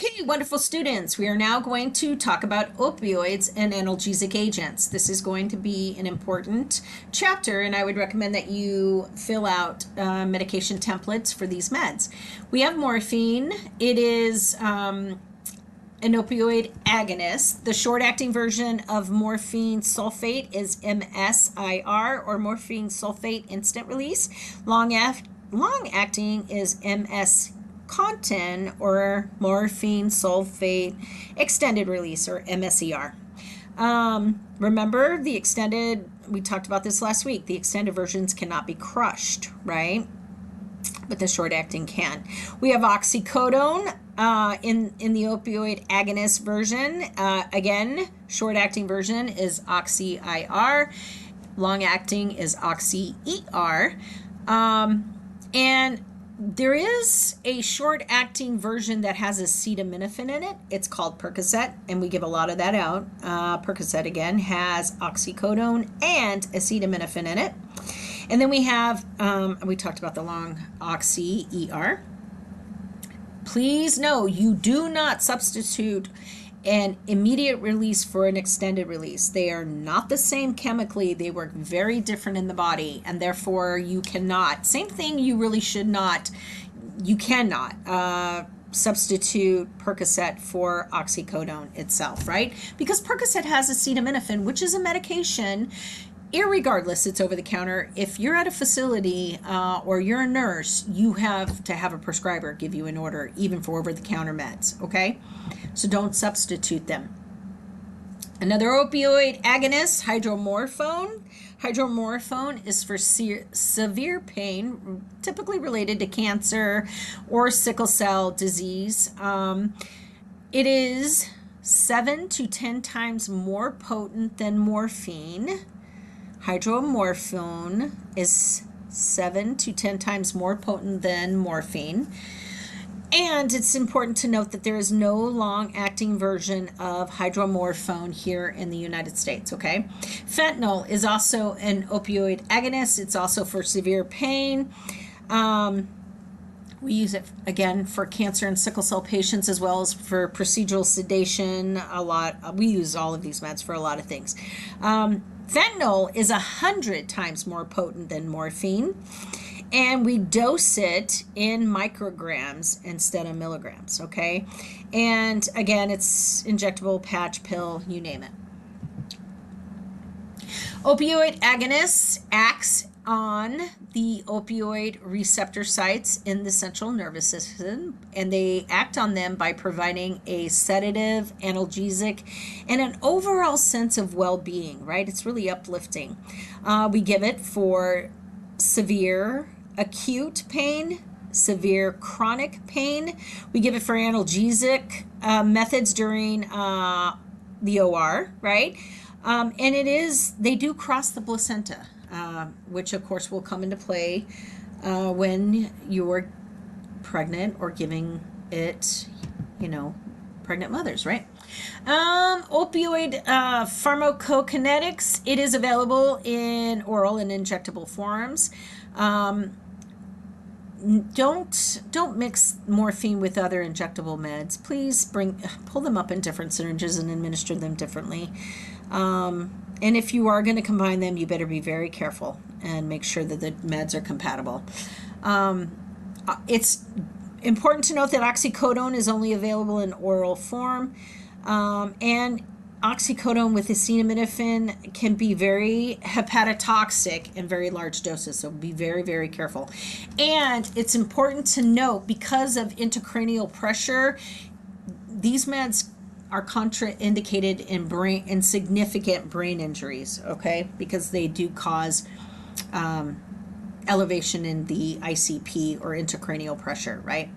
Okay, wonderful students. We are now going to talk about opioids and analgesic agents. This is going to be an important chapter, and I would recommend that you fill out medication templates for these meds. We have morphine. It is an opioid agonist. The short-acting version of morphine sulfate is MSIR, or morphine sulfate instant release. Long-acting is MS Contin, or morphine sulfate extended release, or MSER. Remember the extended, we talked about this last week, the extended versions cannot be crushed, right? But the short acting can. We have oxycodone in the opioid agonist version. Again, short acting version is oxy IR, long acting is oxy ER. And there is a short-acting version that has acetaminophen in it. It's called Percocet, and we give a lot of that out. Percocet, again, has oxycodone and acetaminophen in it. And then we have, we talked about the long oxy ER. Please know you do not substitute an immediate release for an extended release. They are not the same chemically. They work very different in the body, and therefore you cannot, same thing, you really should not, you cannot substitute Percocet for oxycodone itself, right? Because Percocet has acetaminophen, which is a medication. Irregardless, it's over the counter. If you're at a facility or you're a nurse, you have to have a prescriber give you an order, even for over the counter meds, okay? So don't substitute them. Another opioid agonist, hydromorphone. Hydromorphone is for severe pain, typically related to cancer or sickle cell disease. It is 7 to 10 times more potent than morphine. Hydromorphone is 7 to 10 times more potent than morphine. And it's important to note that there is no long-acting version of hydromorphone here in the United States, okay? Fentanyl is also an opioid agonist. It's also for severe pain. We use it, again, for cancer and sickle cell patients, as well as for procedural sedation. A lot. We use all of these meds for a lot of things. Fentanyl is 100 times more potent than morphine, and we dose it in micrograms instead of milligrams, okay? And again, it's injectable, patch, pill, you name it. Opioid agonists acts on the opioid receptor sites in the central nervous system, and they act on them by providing a sedative, analgesic, and an overall sense of well-being, right? It's really uplifting. We give it for severe acute pain, severe chronic pain. We give it for analgesic methods during the OR, right? And they do cross the placenta, which of course will come into play when you're pregnant or giving it, pregnant mothers, right? Opioid pharmacokinetics. It is available in oral and injectable forms. Don't mix morphine with other injectable meds. Please pull them up in different syringes and administer them differently. And if you are going to combine them, you better be very careful and make sure that the meds are compatible. It's important to note that oxycodone is only available in oral form, and oxycodone with acetaminophen can be very hepatotoxic in very large doses, so be very, very careful. And it's important to note, because of intracranial pressure, these meds are contraindicated in significant brain injuries, okay? Because they do cause elevation in the ICP, or intracranial pressure, right?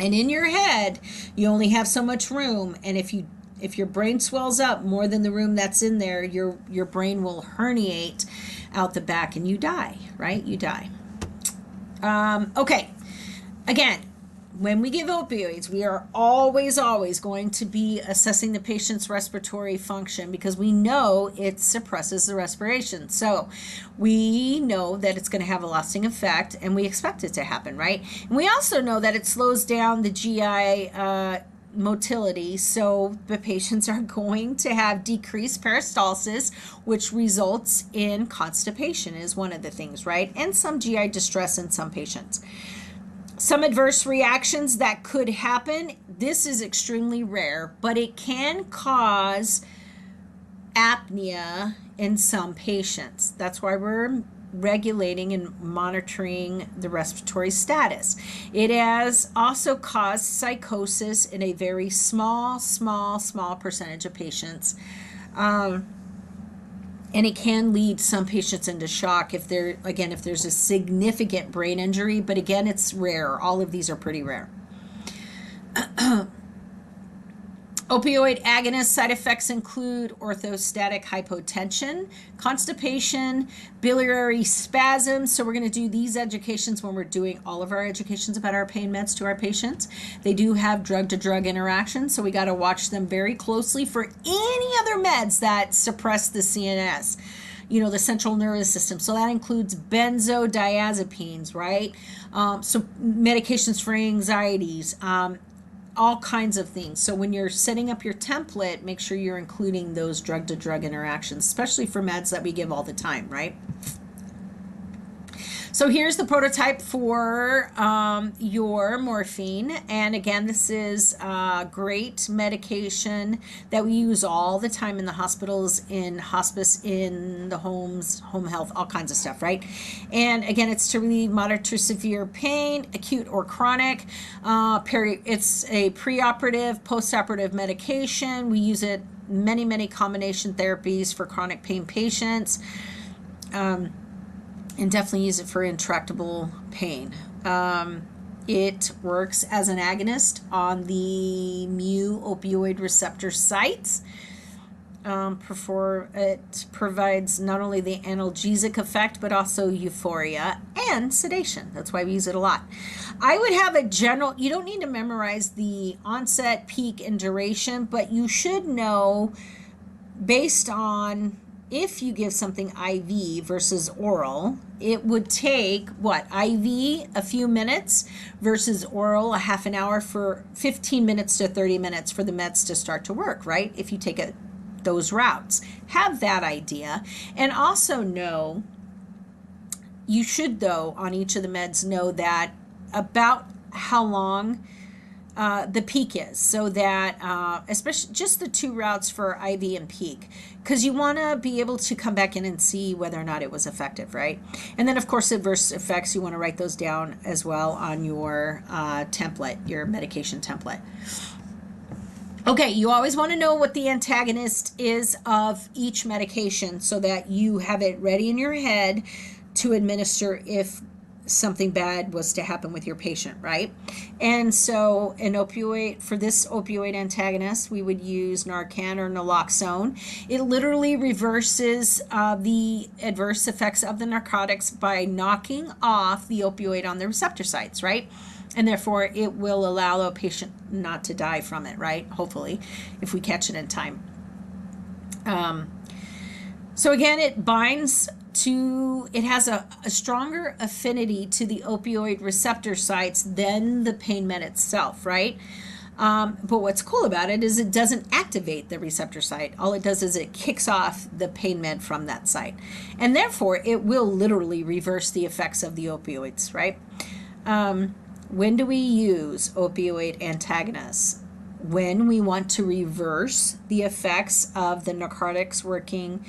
And in your head, you only have so much room, and if your brain swells up more than the room that's in there, your brain will herniate out the back and you die, right? You die. Okay, again, when we give opioids, we are always going to be assessing the patient's respiratory function, because we know it suppresses the respiration. So we know that it's going to have a lasting effect, and we expect it to happen, right? And we also know that it slows down the GI motility, so the patients are going to have decreased peristalsis, which results in constipation is one of the things, right? And some GI distress in some patients. Some adverse reactions that could happen, this is extremely rare, but it can cause apnea in some patients. That's why we're regulating and monitoring the respiratory status. It has also caused psychosis in a very small percentage of patients. And it can lead some patients into shock if there's a significant brain injury, but again, it's rare. All of these are pretty rare. Opioid agonist side effects include orthostatic hypotension, constipation, biliary spasms. So we're going to do these educations when we're doing all of our educations about our pain meds to our patients. They do have drug-to-drug interactions, so we got to watch them very closely for any other meds that suppress the CNS, the central nervous system. So that includes benzodiazepines, right? So medications for anxieties, all kinds of things. So when you're setting up your template, make sure you're including those drug-to-drug interactions, especially for meds that we give all the time, right? So here's the prototype for your morphine. And again, this is a great medication that we use all the time in the hospitals, in hospice, in the homes, home health, all kinds of stuff, right? And again, it's to relieve moderate to severe pain, acute or chronic. It's a preoperative, postoperative medication. We use it many combination therapies for chronic pain patients. And definitely use it for intractable pain. It works as an agonist on the mu opioid receptor sites. It provides not only the analgesic effect, but also euphoria and sedation. That's why we use it a lot. I would have you don't need to memorize the onset, peak, and duration, but you should know based on if you give something IV versus oral, it would take IV a few minutes versus oral a half an hour, for 15 minutes to 30 minutes for the meds to start to work, right? If you take those routes. Have that idea. And also know, you should though, on each of the meds, know that about how long the peak is, so that especially just the two routes for IV and peak, because you want to be able to come back in and see whether or not it was effective, right? And then of course adverse effects, you want to write those down as well on your template, your medication template. Okay, you always want to know what the antagonist is of each medication so that you have it ready in your head to administer if something bad was to happen with your patient, right? And so for this opioid antagonist, we would use Narcan or naloxone. It literally reverses the adverse effects of the narcotics by knocking off the opioid on the receptor sites, right? And therefore, it will allow a patient not to die from it, right? Hopefully, if we catch it in time. So again, it has a stronger affinity to the opioid receptor sites than the pain med itself, right? But what's cool about it is it doesn't activate the receptor site. All it does is it kicks off the pain med from that site. And therefore, it will literally reverse the effects of the opioids, right? When do we use opioid antagonists? When we want to reverse the effects of the narcotics working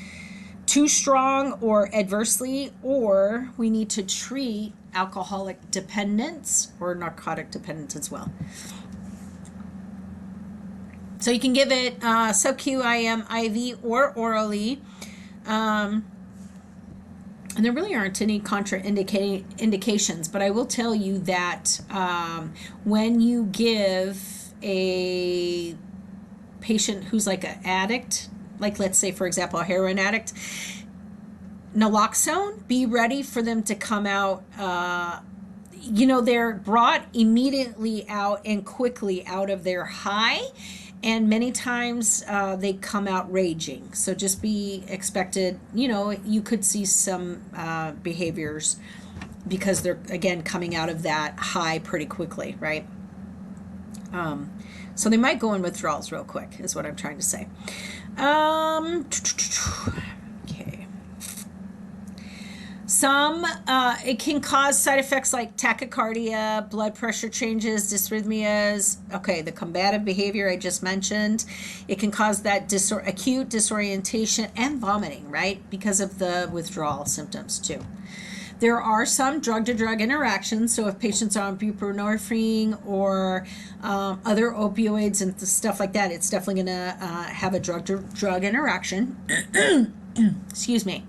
too strong or adversely, or we need to treat alcoholic dependence or narcotic dependence as well. So you can give it sub-Q, IM, IV, or orally. And there really aren't any indications, but I will tell you that when you give a patient who's like an addict, like let's say, for example, a heroin addict, naloxone, be ready for them to come out. They're brought immediately out and quickly out of their high. And many times they come out raging. So just be expected, you could see some behaviors because they're, again, coming out of that high pretty quickly, right? So they might go in withdrawals real quick, is what I'm trying to say. Okay. It can cause side effects like tachycardia, blood pressure changes, dysrhythmias. Okay, the combative behavior I just mentioned. It can cause that acute disorientation and vomiting, right? Because of the withdrawal symptoms too. There are some drug-to-drug interactions. So if patients are on buprenorphine or other opioids and stuff like that, it's definitely going to have a drug-to-drug interaction. Excuse me.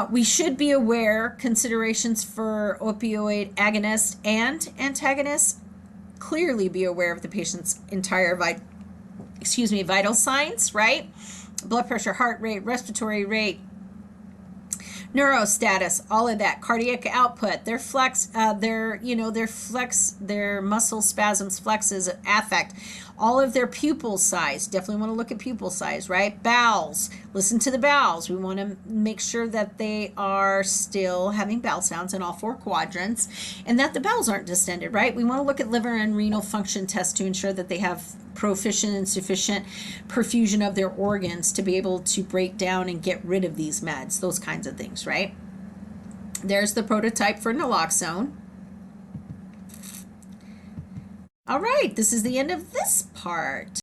We should be aware considerations for opioid agonists and antagonists. Clearly be aware of the patient's entire vital signs, right? Blood pressure, heart rate, respiratory rate, neurostatus, all of that, cardiac output, their flex, their muscle spasms, flexes, affect, all of their pupil size. Definitely want to look at pupil size, right? Bowels, listen to the bowels. We want to make sure that they are still having bowel sounds in all four quadrants and that the bowels aren't distended, right? We want to look at liver and renal function tests to ensure that they have proficient and sufficient perfusion of their organs to be able to break down and get rid of these meds, those kinds of things, right? There's the prototype for naloxone. All right, this is the end of this part.